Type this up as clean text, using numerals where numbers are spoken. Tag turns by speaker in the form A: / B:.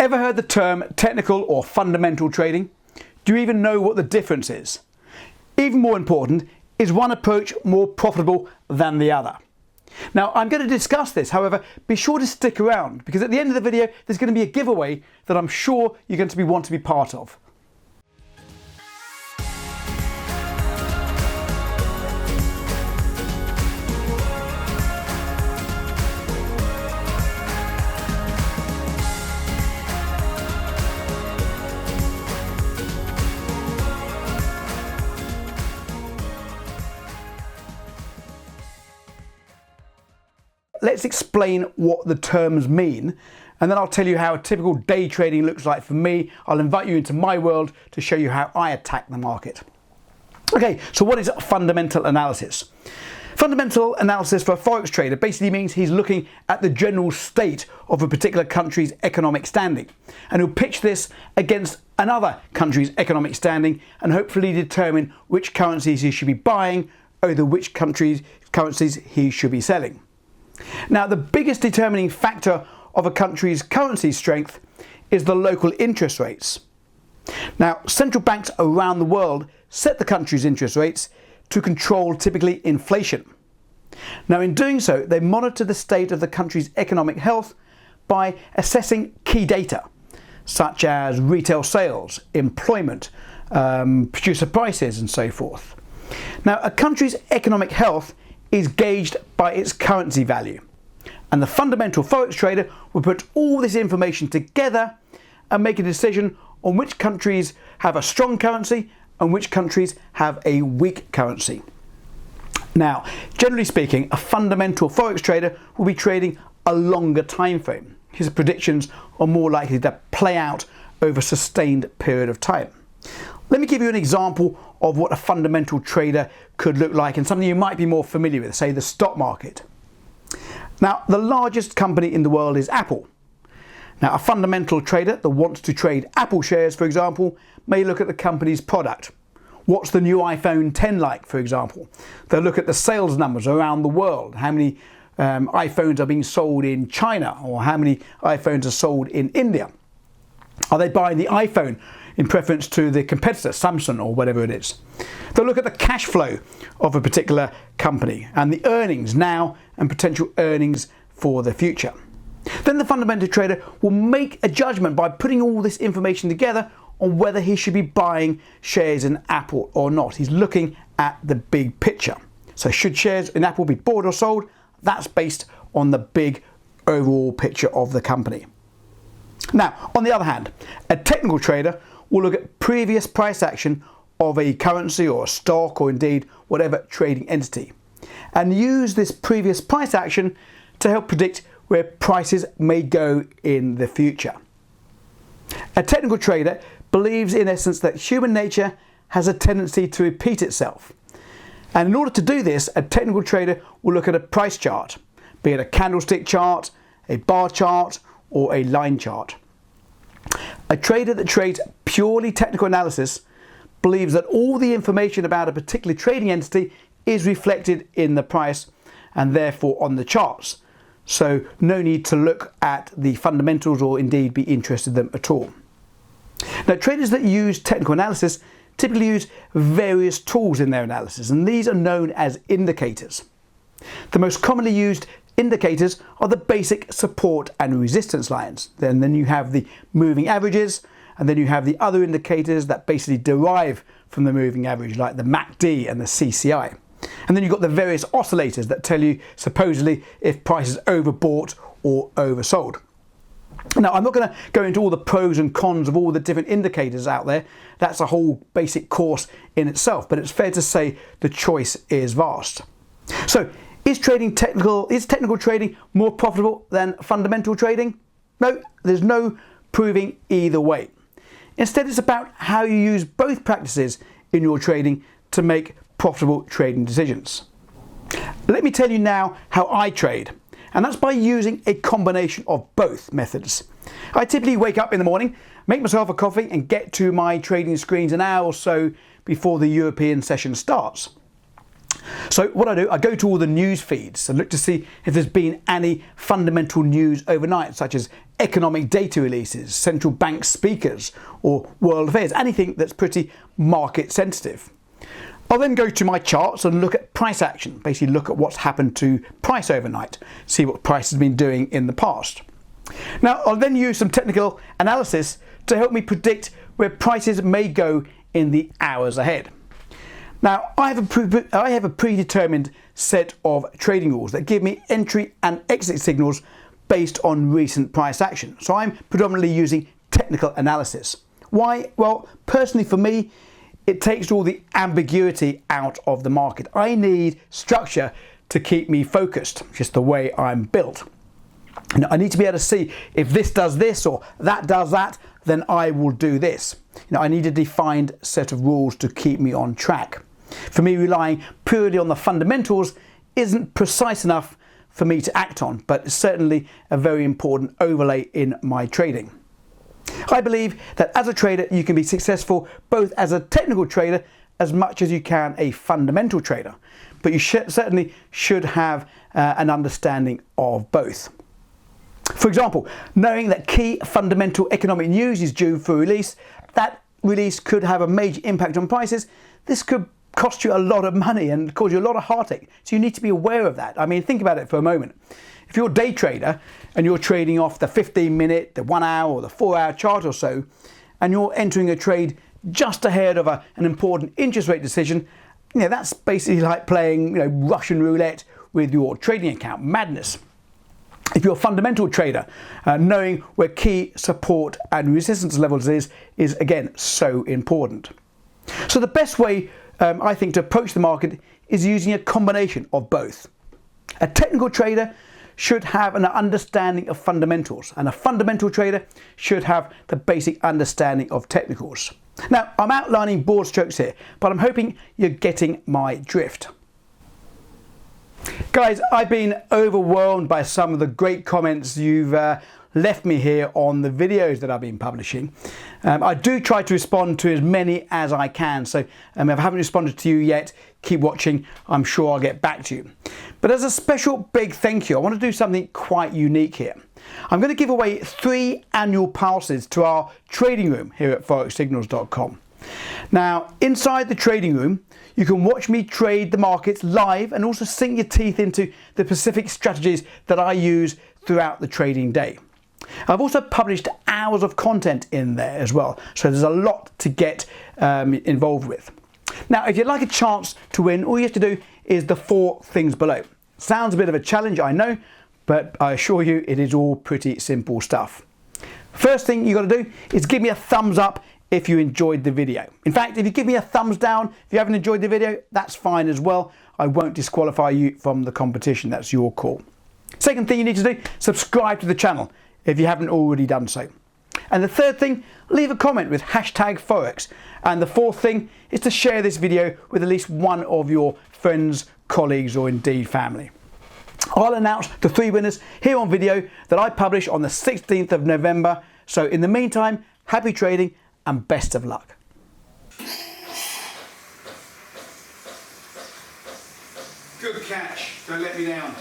A: Ever heard the term technical or fundamental trading? Do you even know what the difference is? Even more important, is one approach more profitable than the other? Now, I'm going to discuss this, however, be sure to stick around because at the end of the video there's going to be a giveaway that I'm sure you're going to want to be part of. Let's explain what the terms mean, and then I'll tell you how a typical day trading looks like for me. I'll invite you into my world to show you how I attack the market. Okay, so what is fundamental analysis? Fundamental analysis for a Forex trader basically means he's looking at the general state of a particular country's economic standing, and he'll pitch this against another country's economic standing and hopefully determine which currencies he should be buying over which currencies he should be selling. Now, the biggest determining factor of a country's currency strength is the local interest rates. Now, central banks around the world set the country's interest rates to control typically inflation. Now, in doing so, they monitor the state of the country's economic health by assessing key data, such as retail sales, employment, producer prices, and so forth. Now, a country's economic health is gauged by its currency value, and the fundamental Forex trader will put all this information together and make a decision on which countries have a strong currency and which countries have a weak currency. Now, generally speaking, a fundamental Forex trader will be trading a longer time frame. His predictions are more likely to play out over a sustained period of time. Let me give you an example of what a fundamental trader could look like and something you might be more familiar with, say the stock market. Now, the largest company in the world is Apple. Now, a fundamental trader that wants to trade Apple shares, for example, may look at the company's product. What's the new iPhone 10 like, for example? They'll look at the sales numbers around the world. How many iPhones are being sold in China, or how many iPhones are sold in India? Are they buying the iPhone in preference to the competitor, Samsung or whatever it is? They'll look at the cash flow of a particular company and the earnings now and potential earnings for the future. Then the fundamental trader will make a judgment by putting all this information together on whether he should be buying shares in Apple or not. He's looking at the big picture. So should shares in Apple be bought or sold? That's based on the big overall picture of the company. Now, on the other hand, a technical trader will look at previous price action of a currency or a stock or indeed whatever trading entity and use this previous price action to help predict where prices may go in the future. A technical trader believes in essence that human nature has a tendency to repeat itself, and in order to do this, a technical trader will look at a price chart, be it a candlestick chart, a bar chart or a line chart. A trader that trades purely technical analysis believes that all the information about a particular trading entity is reflected in the price and therefore on the charts. So no need to look at the fundamentals or indeed be interested in them at all. Now, traders that use technical analysis typically use various tools in their analysis, and these are known as indicators. The most commonly used indicators are the basic support and resistance lines. Then you have the moving averages, and then you have the other indicators that basically derive from the moving average, like the MACD and the CCI. And then you've got the various oscillators that tell you supposedly if price is overbought or oversold. Now, I'm not going to go into all the pros and cons of all the different indicators out there. That's a whole basic course in itself, but it's fair to say the choice is vast. So, is technical trading more profitable than fundamental trading? No, there's no proving either way. Instead, it's about how you use both practices in your trading to make profitable trading decisions. Let me tell you now how I trade, and that's by using a combination of both methods. I typically wake up in the morning, make myself a coffee and get to my trading screens an hour or so before the European session starts. So what I do, I go to all the news feeds and look to see if there's been any fundamental news overnight, such as economic data releases, central bank speakers, or world affairs, anything that's pretty market sensitive. I'll then go to my charts and look at price action, basically look at what's happened to price overnight, see what price has been doing in the past. Now, I'll then use some technical analysis to help me predict where prices may go in the hours ahead. Now, I have a predetermined set of trading rules that give me entry and exit signals based on recent price action. So I'm predominantly using technical analysis. Why? Well, personally for me, it takes all the ambiguity out of the market. I need structure to keep me focused, just the way I'm built. Now, I need to be able to see if this does this or that does that, then I will do this. I need a defined set of rules to keep me on track. For me, relying purely on the fundamentals isn't precise enough for me to act on, but it's certainly a very important overlay in my trading. I believe that as a trader, you can be successful both as a technical trader as much as you can a fundamental trader, but you certainly should have an understanding of both. For example, knowing that key fundamental economic news is due for release, that release could have a major impact on prices. This could cost you a lot of money and cause you a lot of heartache. So you need to be aware of that. I mean, think about it for a moment. If you're a day trader and you're trading off the 15-minute, the 1 hour or the 4-hour chart or so, and you're entering a trade just ahead of an important interest rate decision, that's basically like playing Russian roulette with your trading account. Madness. If you're a fundamental trader, knowing where key support and resistance levels is again so important. So the best way I think to approach the market is using a combination of both. A technical trader should have an understanding of fundamentals, and a fundamental trader should have the basic understanding of technicals. Now, I'm outlining broad strokes here, but I'm hoping you're getting my drift. Guys, I've been overwhelmed by some of the great comments you've left me here on the videos that I've been publishing. I do try to respond to as many as I can, so if I haven't responded to you yet, keep watching. I'm sure I'll get back to you. But as a special big thank you, I want to do something quite unique here. I'm going to give away 3 annual passes to our trading room here at forexsignals.com. Now, inside the trading room, you can watch me trade the markets live and also sink your teeth into the specific strategies that I use throughout the trading day. I've also published hours of content in there as well, so there's a lot to get involved with. Now, if you'd like a chance to win, all you have to do is the 4 things below. Sounds a bit of a challenge, I know, but I assure you it is all pretty simple stuff. First thing you got to do is give me a thumbs up if you enjoyed the video. In fact, if you give me a thumbs down, if you haven't enjoyed the video, that's fine as well. I won't disqualify you from the competition. That's your call. Second thing you need to do, subscribe to the channel if you haven't already done so. And the third thing, leave a comment with #Forex. And the fourth thing is to share this video with at least one of your friends, colleagues, or indeed family. I'll announce the 3 winners here on video that I publish on the 16th of November. So in the meantime, happy trading and best of luck. Good catch, don't let me down.